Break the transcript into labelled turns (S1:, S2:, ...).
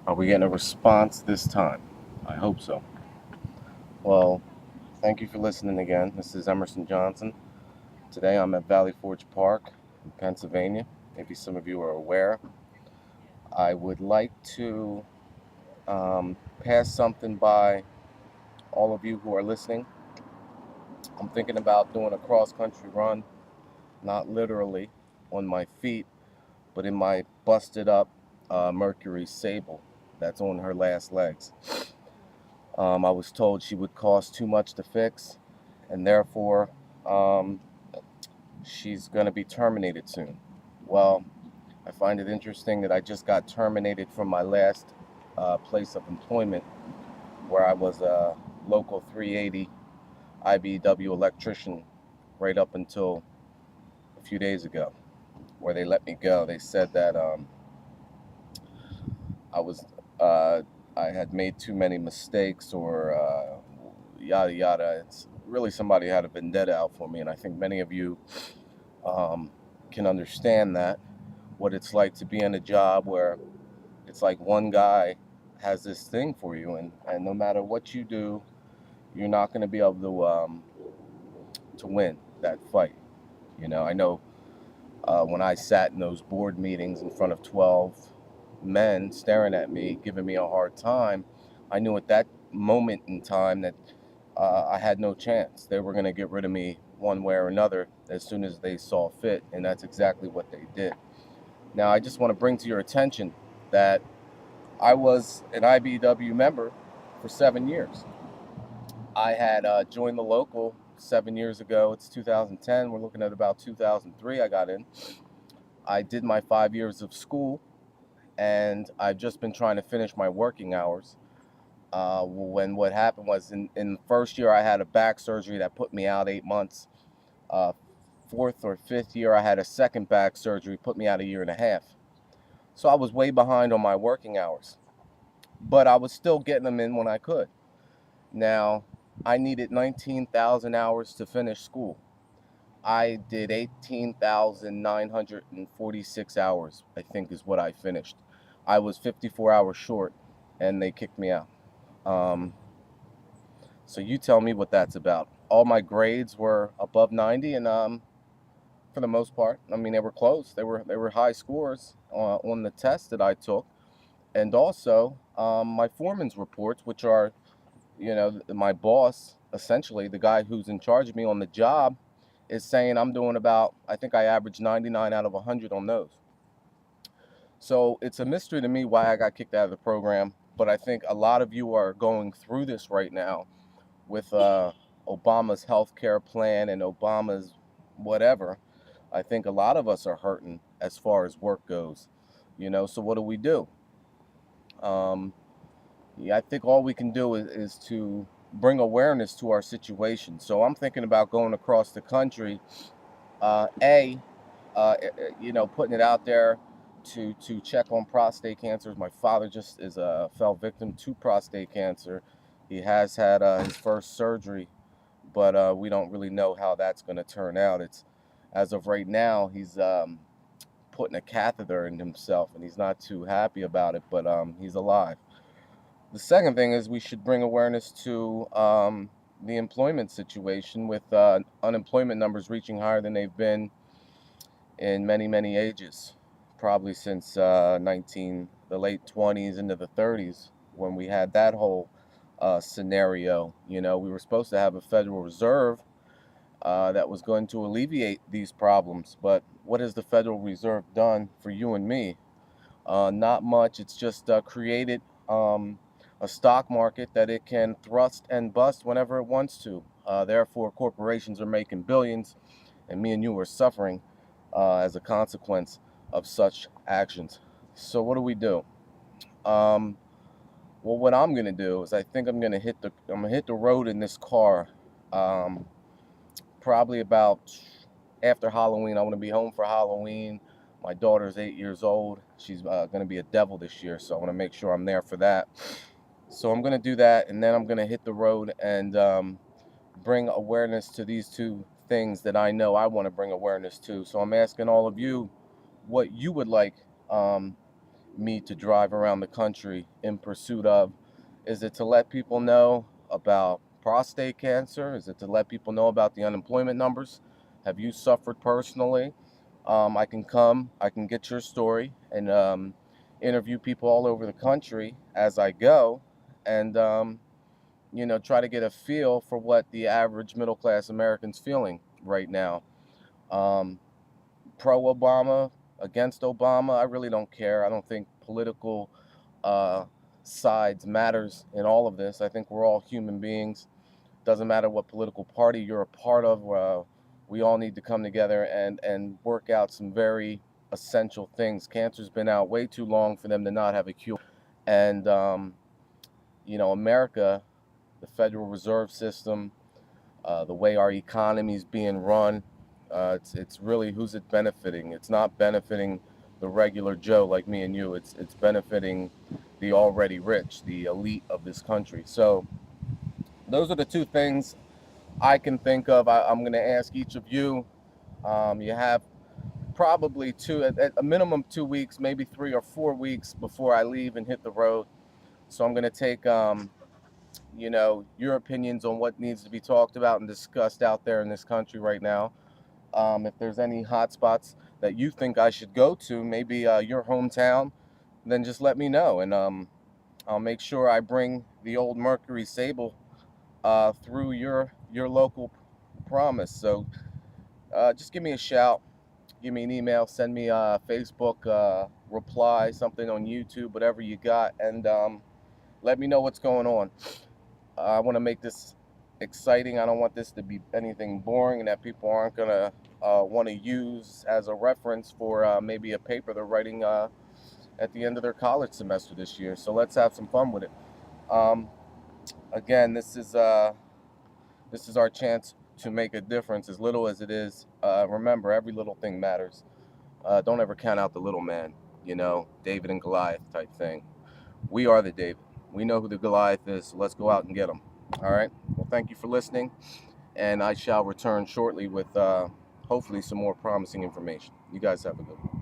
S1: Are we getting a response this time? I hope so. Well, thank you for listening again. This is Emerson Johnson. Today I'm at Valley Forge Park in Pennsylvania. Maybe some of you are aware. I would like to pass something by all of you who are listening. I'm thinking about doing a cross country run, not literally on my feet, but in my busted up Mercury Sable that's on her last legs. I was told she would cost too much to fix, and therefore um, she's going to be terminated soon. Well, I find it interesting that I just got terminated from my last place of employment, where I was a local 380 IBW electrician right up until a few days ago, where they let me go. They said that I was I had made too many mistakes or yada yada. It's really somebody had a vendetta out for me, and I think many of you um, can understand that what it's like to be in a job where it's like one guy has this thing for you, and no matter what you do, you're not going to be able to win that fight. I know when I sat in those board meetings in front of 12 men staring at me, giving me a hard time, I knew at that moment in time that I had no chance. They were going to get rid of me one way or another as soon as they saw fit, and that's exactly what they did. Now, I just want to bring to your attention that I was an IBW member for 7 years. I had joined the local 7 years ago. It's 2010. We're looking at about 2003. I got in. I did my 5 years of school, and I've just been trying to finish my working hours. When what happened was in the first year, I had a back surgery that put me out 8 months. Uh, Fourth or fifth year, I had a second back surgery, put me out a year and a half. So I was way behind on my working hours, but I was still getting them in when I could. Now, I needed 19,000 hours to finish school. I did 18,946 hours, I think is what I finished. I was 54 hours short, and they kicked me out. Um, so you tell me what that's about. All my grades were above 90, and for the most part, I mean, they were close. They were high scores on the test that I took, and also my foreman's reports, which are, my boss, essentially the guy who's in charge of me on the job, is saying I'm doing about, I think I averaged 99 out of 100 on those. So it's a mystery to me why I got kicked out of the program, but I think a lot of you are going through this right now with Obama's health care plan and Obama's whatever. I think a lot of us are hurting as far as work goes, so what do we do? Um, yeah, I think all we can do is to bring awareness to our situation. So I'm thinking about going across the country, uh, A, putting it out there to check on prostate cancers. My father just fell victim to prostate cancer. He has had his first surgery, but we don't really know how that's going to turn out. It's as of right now, he's putting a catheter in himself, and he's not too happy about it, but he's alive. The second thing is we should bring awareness to the employment situation with unemployment numbers reaching higher than they've been in many, many ages, probably since the late 20s into the 30s when we had that whole scenario. We were supposed to have a Federal Reserve that was going to alleviate these problems, but what has the Federal Reserve done for you and me? Not much. It's just created a stock market that it can thrust and bust whenever it wants to. Therefore, corporations are making billions, and me and you are suffering as a consequence of such actions. So, what do we do? Um, well, what I'm gonna do is I think I'm gonna hit the road in this car. Um, Probably about after Halloween. I want to be home for Halloween. My daughter's 8 years old. She's going to be a devil this year, so I want to make sure I'm there for that. So I'm going to do that, and then I'm going to hit the road and bring awareness to these two things that I know I want to bring awareness to. So I'm asking all of you what you would like um, me to drive around the country in pursuit of? Is it to let people know about prostate cancer? Is it to let people know about the unemployment numbers? Have you suffered personally? I can come, I can get your story and interview people all over the country as I go, and try to get a feel for what the average middle class American's feeling right now. Um, Pro Obama, against Obama, I really don't care. I don't think political uh, sides matters in all of this. I think we're all human beings. Doesn't matter what political party you're a part of. We all need to come together and work out some very essential things. Cancer's been out way too long for them to not have a cure. And America, the Federal Reserve System, the way our economy is being run, it's really, who's it benefiting? It's not benefiting the regular Joe like me and you. It's benefiting the already rich, the elite of this country. So those are the two things I can think of. I'm going to ask each of you. You have probably at a minimum 2 weeks, maybe 3 or 4 weeks before I leave and hit the road. So I'm going to take your opinions on what needs to be talked about and discussed out there in this country right now. If there's any hot spots that you think I should go to, maybe your hometown, then just let me know, and I'll make sure I bring the old Mercury Sable through your local promise. So just give me a shout, give me an email, send me a Facebook reply, something on YouTube, whatever you got, and let me know what's going on. I want to make this exciting. I don't want this to be anything boring and that people aren't going to want to use as a reference for maybe a paper they're writing at the end of their college semester this year. So let's have some fun with it. Again, this is our chance to make a difference, as little as it is. Remember, every little thing matters. Don't ever count out the little man, David and Goliath type thing. We are the David. We know who the Goliath is, so let's go out and get him. All right? Well, thank you for listening, and I shall return shortly with hopefully some more promising information. You guys have a good one.